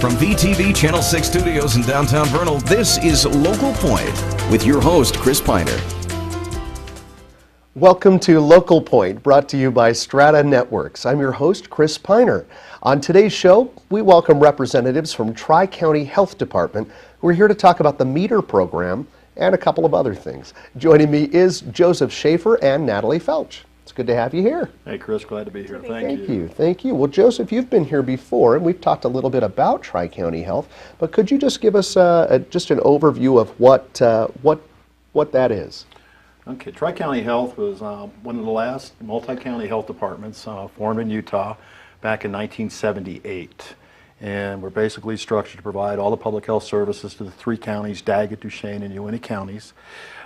From VTV Channel 6 Studios in downtown Vernal, this is Local Point with your host, Chris Piner. Welcome to Local Point, brought to you by Strata Networks. I'm your host, Chris Piner. On today's show, we welcome representatives from Tri-County Health Department who are here to talk about the METR program and a couple of other things. Joining me is Joseph Schaefer and Natalie Felch. It's good to have you here. Hey, Chris, glad to be here. Thank you. Thank you. Well, Joseph, you've been here before, and we've talked a little bit about Tri-County Health, but could you just give us just an overview of what that is? Okay, Tri-County Health was one of the last multi-county health departments formed in Utah back in 1978. And we're basically structured to provide all the public health services to the three counties, Daggett, Duchesne, and Uintah counties.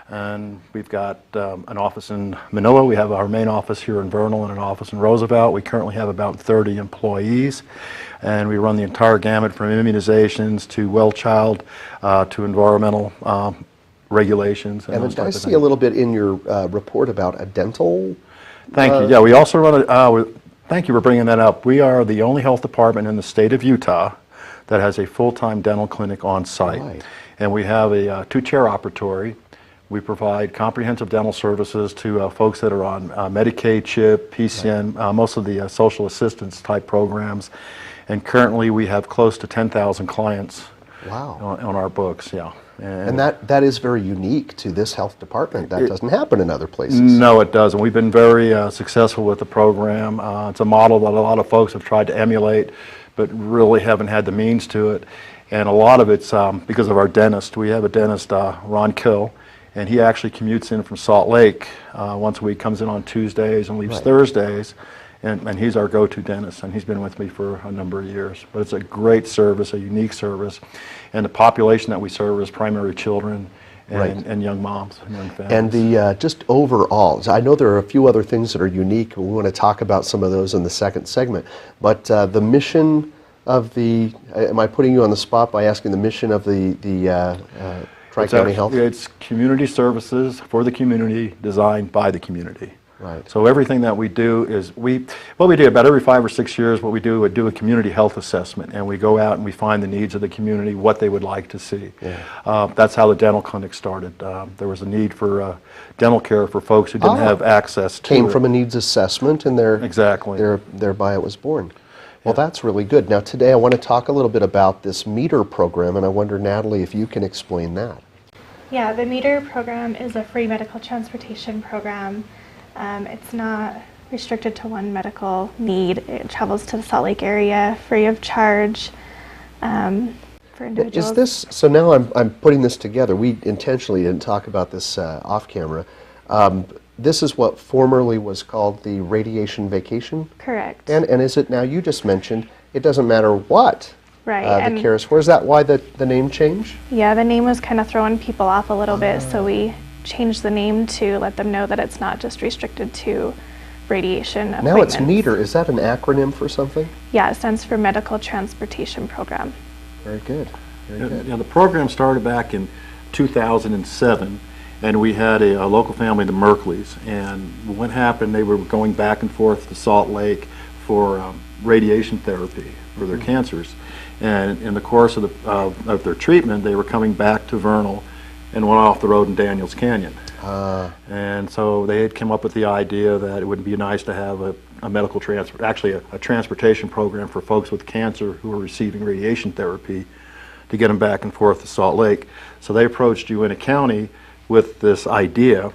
And we've got an office in Manila. We have our main office here in Vernal and an office in Roosevelt. We currently have about 30 employees. And we run the entire gamut from immunizations to well child to environmental regulations. And I see a little bit in your report about a dental. Thank you. Yeah, we also run thank you for bringing that up. We are the only health department in the state of Utah that has a full-time dental clinic on site. Right. And we have a two-chair operatory. We provide comprehensive dental services to folks that are on Medicaid, CHIP, PCN, right. Most of the social assistance type programs. And currently we have close to 10,000 clients. Wow. On our books, yeah. And that is very unique to this health department. That doesn't happen in other places. No, it doesn't. We've been very successful with the program. It's a model that a lot of folks have tried to emulate, but really haven't had the means to it. And a lot of it's because of our dentist. We have a dentist, Ron Kill, and he actually commutes in from Salt Lake once a week, comes in on Tuesdays and leaves right. Thursdays. And he's our go-to dentist, and he's been with me for a number of years. But it's a great service, a unique service, and the population that we serve is primary children and, right. and young moms and young families. And the just overall, I know there are a few other things that are unique. We want to talk about some of those in the second segment. But the mission of the, am I putting you on the spot by asking the mission of the Tri-County Health? It's community services for the community, designed by the community. Right. So everything that we do is, what we do about every 5 or 6 years, what we do a community health assessment, and we go out and we find the needs of the community, what they would like to see. Yeah. That's how the dental clinic started. There was a need for dental care for folks who didn't have access to Came it. from a needs assessment, and Exactly. thereby it was born. Well, that's really good. Now today I want to talk a little bit about this METR program, and I wonder, Natalie, if you can explain that. Yeah, the METR program is a free medical transportation program. It's not restricted to one medical need. It travels to the Salt Lake area free of charge for individuals. Is this, so now I'm putting this together. We intentionally didn't talk about this off camera. This is what formerly was called the radiation vacation? Correct. And is it now, you just mentioned, it doesn't matter what right. the care is for. Is that why the name change? Yeah, the name was kind of throwing people off a little bit, so we changed the name to let them know that it's not just restricted to radiation appointments. Now it's METR. Is that an acronym for something? Yeah, it stands for Medical Transportation Program. Very good. Very good. Yeah, the program started back in 2007, and we had a local family, the Merkleys, and what happened, they were going back and forth to Salt Lake for radiation therapy for their cancers. And in the course of their treatment, they were coming back to Vernal and went off the road in Daniels Canyon. And so they had come up with the idea that it would be nice to have a medical a transportation program for folks with cancer who are receiving radiation therapy to get them back and forth to Salt Lake. So they approached Uintah County with this idea,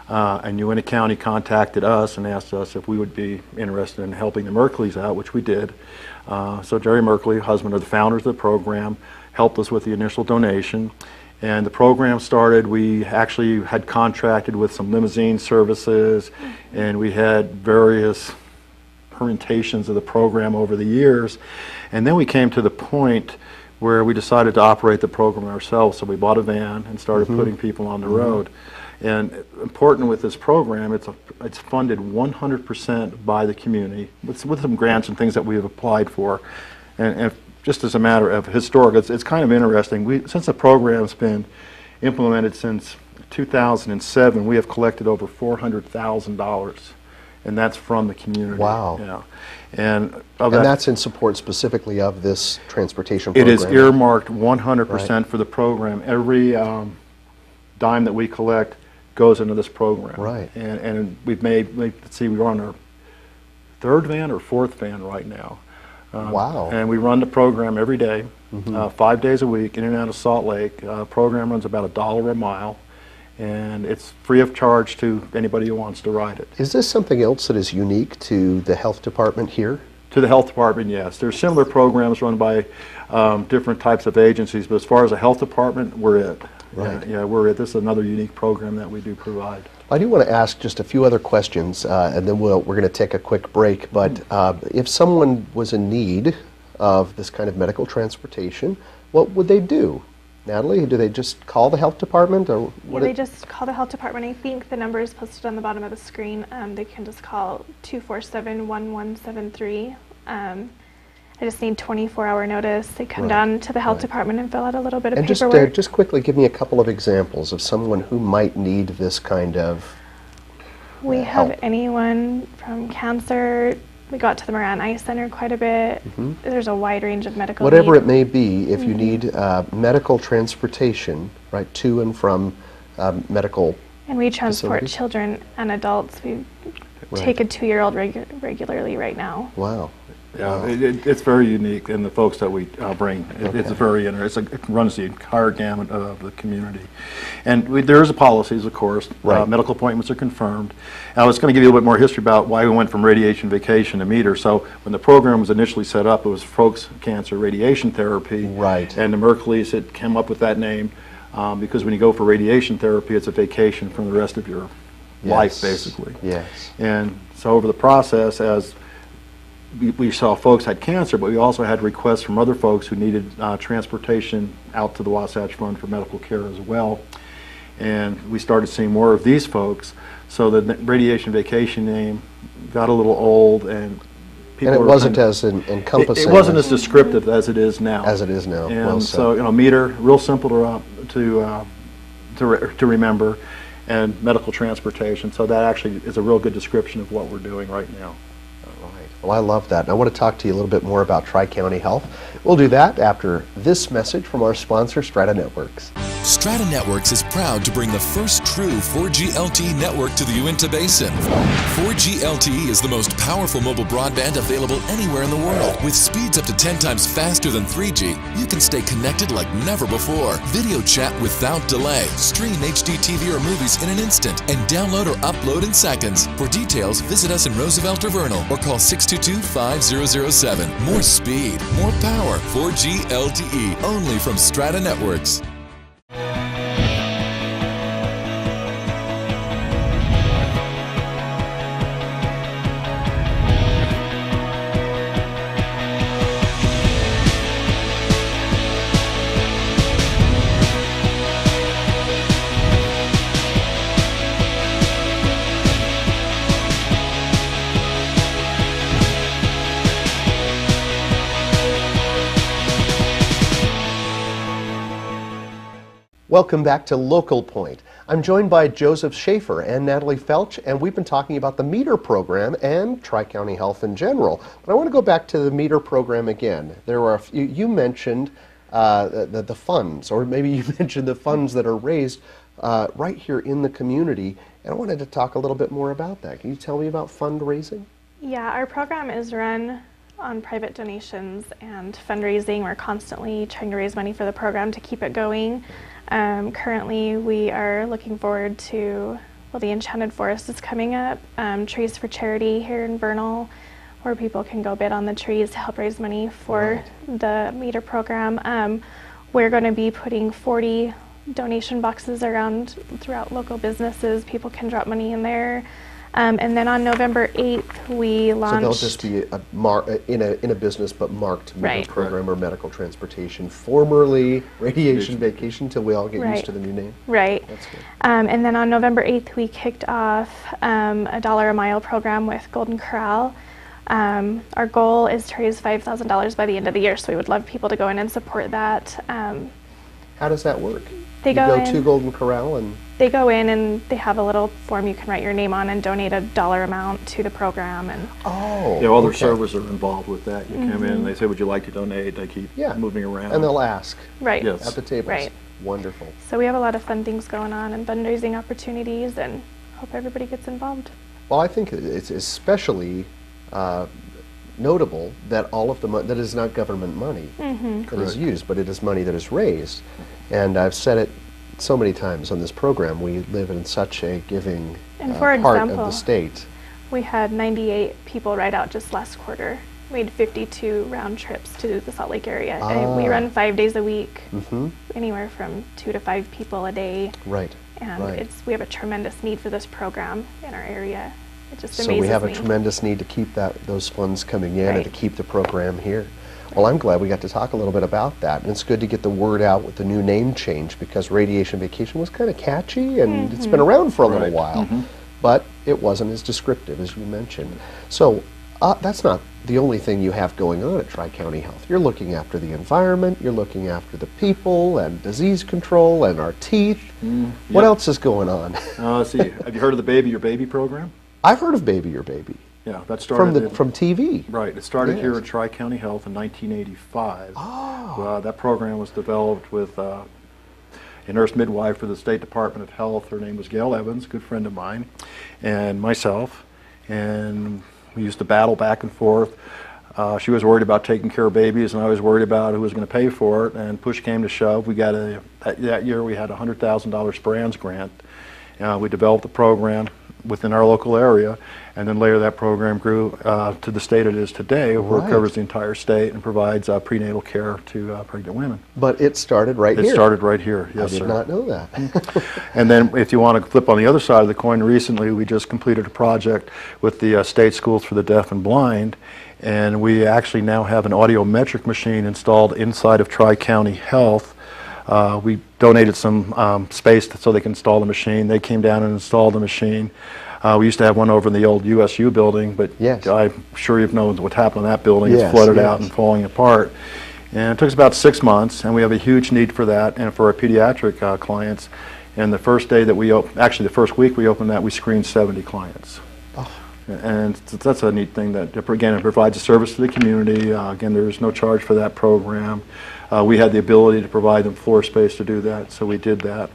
and Uintah County contacted us and asked us if we would be interested in helping the Merkleys out, which we did. So Jerry Merkley, husband of the founders of the program, helped us with the initial donation. And the program started, we actually had contracted with some limousine services, and we had various permutations of the program over the years. And then we came to the point where we decided to operate the program ourselves. So we bought a van and started putting people on the road. And important with this program, it's funded 100% by the community with some grants and things that we have applied for. And just as a matter of historic, it's kind of interesting. Since the program's been implemented since 2007, we have collected over $400,000, and that's from the community. Wow. Yeah. And And that's in support specifically of this transportation it program. is earmarked 100% for the program. Every dime that we collect goes into this program. Right. And we've made, let's see, we're on our third van or fourth van right now. Wow. And we run the program every day, 5 days a week, in and out of Salt Lake. Program runs about $1 a mile, and it's free of charge to anybody who wants to ride it. Is this something else that is unique to the health department here? To the health department, yes. There's similar programs run by different types of agencies, but as far as the health department, we're it. Right. Yeah, we're it. This is another unique program that we do provide. I do want to ask just a few other questions, and then we're going to take a quick break. But if someone was in need of this kind of medical transportation, what would they do? Natalie, do they just call the health department, or what? Yeah, they just call the health department. I think the number is posted on the bottom of the screen. They can just call 247-1173. I just need 24-hour notice. They come down to the health department and fill out a little bit of paperwork. And just quickly give me a couple of examples of someone who might need this kind of We have help. anyone from cancer. We got to the Moran Eye Center quite a bit. There's a wide range of medical Whatever needs. it may be, if you need medical transportation, right, to and from medical. And we transport facilities. children and adults. We take a 2-year-old regularly right now. Wow. Yeah, it's very unique, and the folks that we bring, it's very interesting. It runs the entire gamut of the community. And there's policies, of course. Right. Medical appointments are confirmed. I was going to give you a little bit more history about why we went from radiation vacation to METR. So when the program was initially set up, it was folks cancer radiation therapy. Right. And the Merkleys had come up with that name because when you go for radiation therapy, it's a vacation from the rest of your life, basically. Yes. And so over the process, as we saw folks had cancer, but we also had requests from other folks who needed transportation out to the Wasatch Front for medical care as well. And we started seeing more of these folks, so the radiation vacation name got a little old, and people And it were wasn't kind of- as encompassing It wasn't as descriptive as it is now. as it is now. And Well so, said. METR, real simple to remember, and medical transportation. So that actually is a real good description of what we're doing right now. Well, I love that. And I want to talk to you a little bit more about Tri-County Health. We'll do that after this message from our sponsor, Strata Networks. Strata Networks is proud to bring the first true 4G LTE network to the Uinta Basin. 4G LTE is the most powerful mobile broadband available anywhere in the world. With speeds up to 10 times faster than 3G, you can stay connected like never before. Video chat without delay, stream HD TV or movies in an instant, and download or upload in seconds. For details, visit us in Roosevelt or Vernal or call 622-5007. More speed, more power. 4G LTE, only from Strata Networks. Welcome back to Local Point. I'm joined by Joseph Schaefer and Natalie Felch, and we've been talking about the METR program and Tri-County Health in general. But I want to go back to the METR program again. There were you mentioned the funds, or maybe you mentioned the funds that are raised right here in the community, and I wanted to talk a little bit more about that. Can you tell me about fundraising? Yeah, our program is run on private donations and fundraising. We're constantly trying to raise money for the program to keep it going. Currently, we are looking forward to, well, the Enchanted Forest is coming up, Trees for Charity here in Vernal, where people can go bid on the trees to help raise money for the METR program. We're going to be putting 40 donation boxes around throughout local businesses. People can drop money in there. And then on November 8th, we launched... So they'll just be in a business but marked METR Right. program or medical transportation, formerly radiation vacation, until we all get used to the new name. Right. That's good. And then on November 8th, we kicked off a $1 a mile program with Golden Corral. Our goal is to raise $5,000 by the end of the year, so we would love people to go in and support that. How does that work? They You go go in. to Golden Corral and They go in and they have a little form you can write your name on and donate a dollar amount to the program. And oh, Yeah, all their okay. servers are involved with that. You come in and they say, would you like to donate? They keep Yeah. moving around. And they'll ask right. Yes. at the tables. Right. Wonderful. So we have a lot of fun things going on and fundraising opportunities, and hope everybody gets involved. Well, I think it's especially notable that all of the money, that is not government money that is used, but it is money that is raised. And I've said it so many times on this program, we live in such a giving And for part of example, the state. We had 98 people ride out just last quarter. We had 52 round trips to the Salt Lake area. And we run 5 days a week, anywhere from 2 to 5 people a day. Right. And right. we have a tremendous need for this program in our area. It just So amazes we have me. a tremendous need to keep those funds coming in and Right. to keep the program here. Well, I'm glad we got to talk a little bit about that, and it's good to get the word out with the new name change, because Radiation Vacation was kind of catchy and it's been around for a little Right. while, but it wasn't as descriptive as you mentioned. So that's not the only thing you have going on at Tri-County Health. You're looking after the environment, you're looking after the people and disease control and our teeth. What Yep. else is going on? Let's see, have you heard of the Baby Your Baby program? I've heard of Baby Your Baby Yeah, that started from TV. Right, it started here Yes. at Tri-County Health in 1985. Oh. That program was developed with a nurse midwife for the State Department of Health. Her name was Gail Evans, a good friend of mine, and myself. And we used to battle back and forth. She was worried about taking care of babies, and I was worried about who was going to pay for it. And push came to shove. We got that year we had a $100,000 SPRANS grant. We developed the program within our local area, and then later that program grew to the state it is today, where Right. it covers the entire state and provides prenatal care to pregnant women. But it started right It here. started right here, yes, I did sir. not know that. And then if you want to flip on the other side of the coin, recently we just completed a project with the State Schools for the Deaf and Blind, and we actually now have an audiometric machine installed inside of Tri-County Health. We donated some space so they can install the machine. They came down and installed the machine. We used to have one over in the old USU building, but Yes. I'm sure you've known what happened in that building. Yes, It's flooded out yes. and falling apart. And it took us about 6 months, and we have a huge need for that and for our pediatric clients. And the first day that actually the first week we opened that, we screened 70 clients. And that's a neat thing that, again, it provides a service to the community. Again, there's no charge for that program. We had the ability to provide them floor space to do that, so we did that.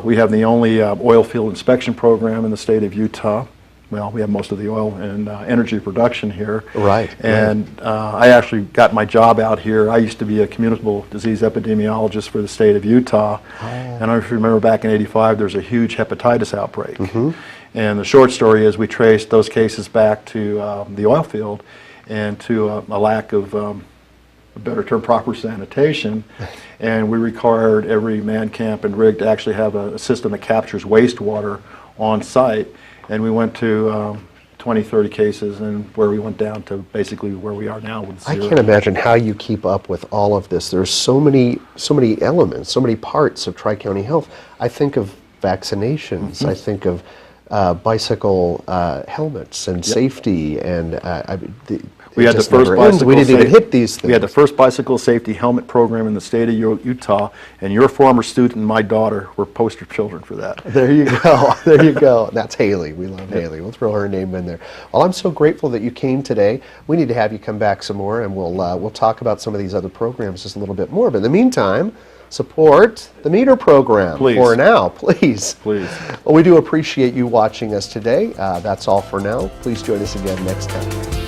We have the only oil field inspection program in the state of Utah. Well, we have most of the oil and energy production here. Right, And I actually got my job out here. I used to be a communicable disease epidemiologist for the state of Utah. And I remember back in '85, there was a huge hepatitis outbreak. And the short story is we traced those cases back to the oil field and to a lack of, a better term, proper sanitation. And we required every man camp and rig to actually have a system that captures wastewater on site. And we went to 20, 30 cases, and where we went down to basically where we are now with I zero. can't imagine how you keep up with all of this. There's so many elements, so many parts of Tri-County Health. I think of vaccinations. I think of bicycle helmets and safety, and We had the first bicycle We didn't even hit these things. We had the first bicycle safety helmet program in the state of Utah, and your former student and my daughter were poster children for that. There you go. There you go. That's Haley. We love Haley. We'll throw her name in there. Well, I'm so grateful that you came today. We need to have you come back some more, and we'll talk about some of these other programs just a little bit more. But in the meantime, support the METR program. Please. For now, please. Please. Well, we do appreciate you watching us today. That's all for now. Please join us again next time.